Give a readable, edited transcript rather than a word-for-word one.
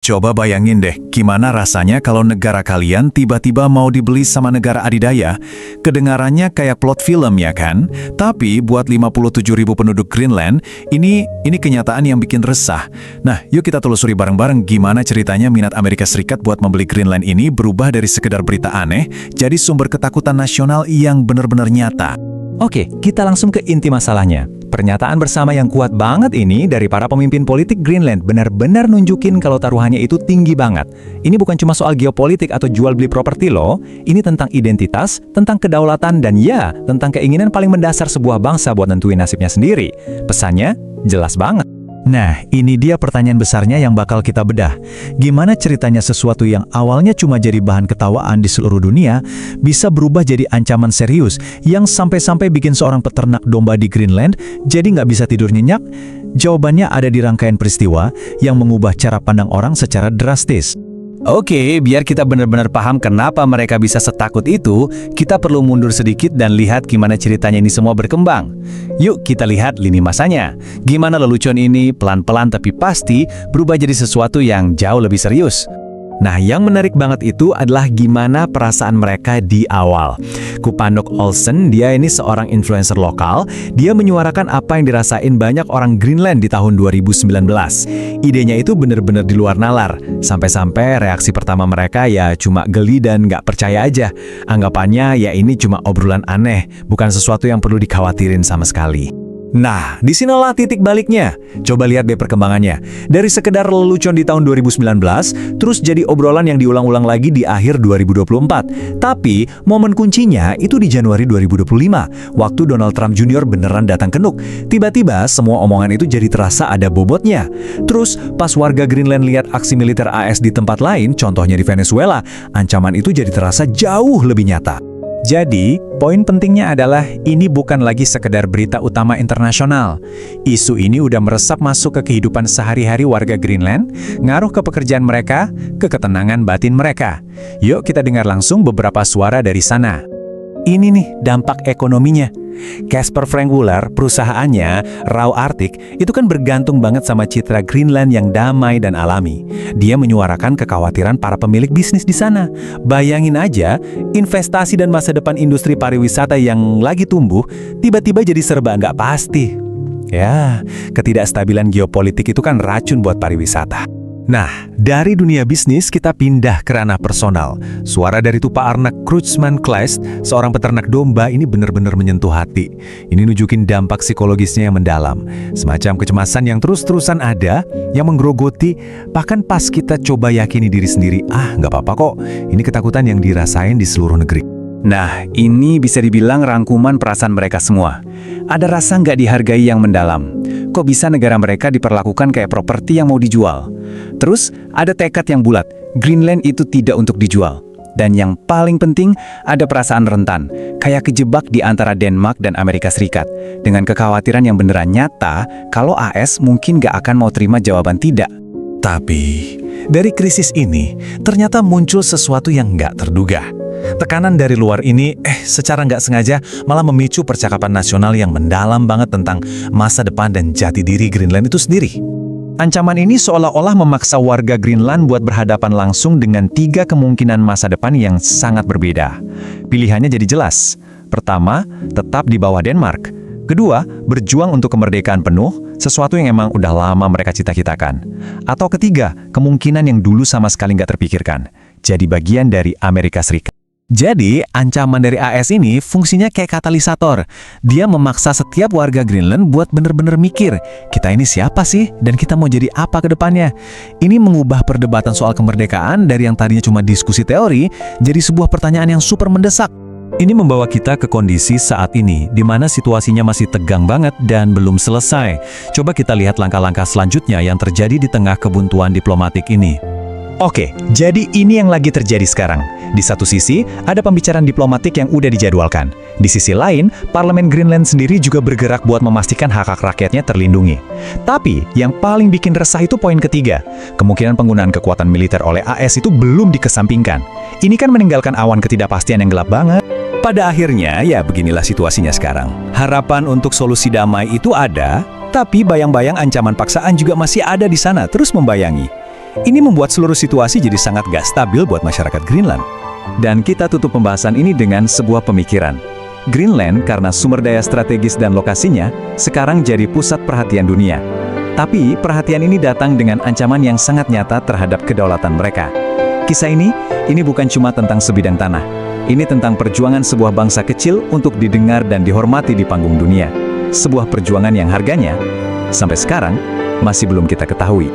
Coba bayangin deh, gimana rasanya kalau negara kalian tiba-tiba mau dibeli sama negara adidaya? Kedengarannya kayak plot film ya kan? Tapi buat 57.000 penduduk Greenland, ini kenyataan yang bikin resah. Nah, yuk kita telusuri bareng-bareng gimana ceritanya minat Amerika Serikat buat membeli Greenland ini berubah dari sekedar berita aneh, jadi sumber ketakutan nasional yang benar-benar nyata. Oke, kita langsung ke inti masalahnya. Pernyataan bersama yang kuat banget ini dari para pemimpin politik Greenland benar-benar nunjukin kalau taruhannya itu tinggi banget. Ini bukan cuma soal geopolitik atau jual beli properti loh, ini tentang identitas, tentang kedaulatan, dan ya, tentang keinginan paling mendasar sebuah bangsa buat nentuin nasibnya sendiri. Pesannya jelas banget. Nah, ini dia pertanyaan besarnya yang bakal kita bedah. Gimana ceritanya sesuatu yang awalnya cuma jadi bahan ketawaan di seluruh dunia, bisa berubah jadi ancaman serius yang sampai-sampai bikin seorang peternak domba di Greenland jadi nggak bisa tidur nyenyak? Jawabannya ada di rangkaian peristiwa yang mengubah cara pandang orang secara drastis. Oke, biar kita benar-benar paham kenapa mereka bisa setakut itu, kita perlu mundur sedikit dan lihat gimana ceritanya ini semua berkembang. Yuk kita lihat lini masanya. Gimana lelucon ini pelan-pelan tapi pasti berubah jadi sesuatu yang jauh lebih serius. Nah, yang menarik banget itu adalah gimana perasaan mereka di awal. Kupanuk Olsen, dia ini seorang influencer lokal. Dia menyuarakan apa yang dirasain banyak orang Greenland di tahun 2019. Idenya itu benar-benar di luar nalar. Sampai-sampai reaksi pertama mereka ya cuma geli dan nggak percaya aja. Anggapannya ya ini cuma obrolan aneh, bukan sesuatu yang perlu dikhawatirin sama sekali. Nah, disinilah titik baliknya. Coba lihat deh perkembangannya. Dari sekedar lelucon di tahun 2019, terus jadi obrolan yang diulang-ulang lagi di akhir 2024. Tapi, momen kuncinya itu di Januari 2025, waktu Donald Trump Jr. beneran datang ke Nuuk. Tiba-tiba, semua omongan itu jadi terasa ada bobotnya. Terus, pas warga Greenland lihat aksi militer AS di tempat lain, contohnya di Venezuela, ancaman itu jadi terasa jauh lebih nyata. Jadi, poin pentingnya adalah ini bukan lagi sekedar berita utama internasional. Isu ini udah meresap masuk ke kehidupan sehari-hari warga Greenland, ngaruh ke pekerjaan mereka, ke ketenangan batin mereka. Yuk kita dengar langsung beberapa suara dari sana. Ini nih dampak ekonominya. Casper Frank Wooler, perusahaannya, Raw Arctic, itu kan bergantung banget sama citra Greenland yang damai dan alami. Dia menyuarakan kekhawatiran para pemilik bisnis di sana. Bayangin aja, investasi dan masa depan industri pariwisata yang lagi tumbuh, tiba-tiba jadi serba nggak pasti. Ya, ketidakstabilan geopolitik itu kan racun buat pariwisata. Nah, dari dunia bisnis kita pindah ke ranah personal. Suara dari Tupa Arnak Kreutzmann Kleist, seorang peternak domba ini benar-benar menyentuh hati. Ini nunjukin dampak psikologisnya yang mendalam. Semacam kecemasan yang terus-terusan ada, yang menggerogoti, bahkan pas kita coba yakini diri sendiri, nggak apa-apa kok, ini ketakutan yang dirasain di seluruh negeri. Nah, ini bisa dibilang rangkuman perasaan mereka semua. Ada rasa nggak dihargai yang mendalam. Kok bisa negara mereka diperlakukan kayak properti yang mau dijual? Terus, ada tekad yang bulat. Greenland itu tidak untuk dijual. Dan yang paling penting, ada perasaan rentan. Kayak kejebak di antara Denmark dan Amerika Serikat. Dengan kekhawatiran yang beneran nyata, kalau AS mungkin nggak akan mau terima jawaban tidak. Tapi, dari krisis ini, ternyata muncul sesuatu yang nggak terduga. Tekanan dari luar ini, secara nggak sengaja malah memicu percakapan nasional yang mendalam banget tentang masa depan dan jati diri Greenland itu sendiri. Ancaman ini seolah-olah memaksa warga Greenland buat berhadapan langsung dengan 3 kemungkinan masa depan yang sangat berbeda. Pilihannya jadi jelas. Pertama, tetap di bawah Denmark. Kedua, berjuang untuk kemerdekaan penuh, sesuatu yang emang udah lama mereka cita-citakan. Atau ketiga, kemungkinan yang dulu sama sekali nggak terpikirkan, jadi bagian dari Amerika Serikat. Jadi, ancaman dari AS ini fungsinya kayak katalisator. Dia memaksa setiap warga Greenland buat bener-bener mikir, kita ini siapa sih dan kita mau jadi apa ke depannya? Ini mengubah perdebatan soal kemerdekaan dari yang tadinya cuma diskusi teori, jadi sebuah pertanyaan yang super mendesak. Ini membawa kita ke kondisi saat ini, di mana situasinya masih tegang banget dan belum selesai. Coba kita lihat langkah-langkah selanjutnya yang terjadi di tengah kebuntuan diplomatik ini. Oke, jadi ini yang lagi terjadi sekarang. Di satu sisi, ada pembicaraan diplomatik yang udah dijadwalkan. Di sisi lain, Parlemen Greenland sendiri juga bergerak buat memastikan hak-hak rakyatnya terlindungi. Tapi, yang paling bikin resah itu poin ketiga. Kemungkinan penggunaan kekuatan militer oleh AS itu belum dikesampingkan. Ini kan meninggalkan awan ketidakpastian yang gelap banget. Pada akhirnya, ya beginilah situasinya sekarang. Harapan untuk solusi damai itu ada, tapi bayang-bayang ancaman paksaan juga masih ada di sana terus membayangi. Ini membuat seluruh situasi jadi sangat gak stabil buat masyarakat Greenland. Dan kita tutup pembahasan ini dengan sebuah pemikiran. Greenland karena sumber daya strategis dan lokasinya sekarang jadi pusat perhatian dunia. Tapi perhatian ini datang dengan ancaman yang sangat nyata terhadap kedaulatan mereka. Kisah ini bukan cuma tentang sebidang tanah. Ini tentang perjuangan sebuah bangsa kecil untuk didengar dan dihormati di panggung dunia. Sebuah perjuangan yang harganya, sampai sekarang, masih belum kita ketahui.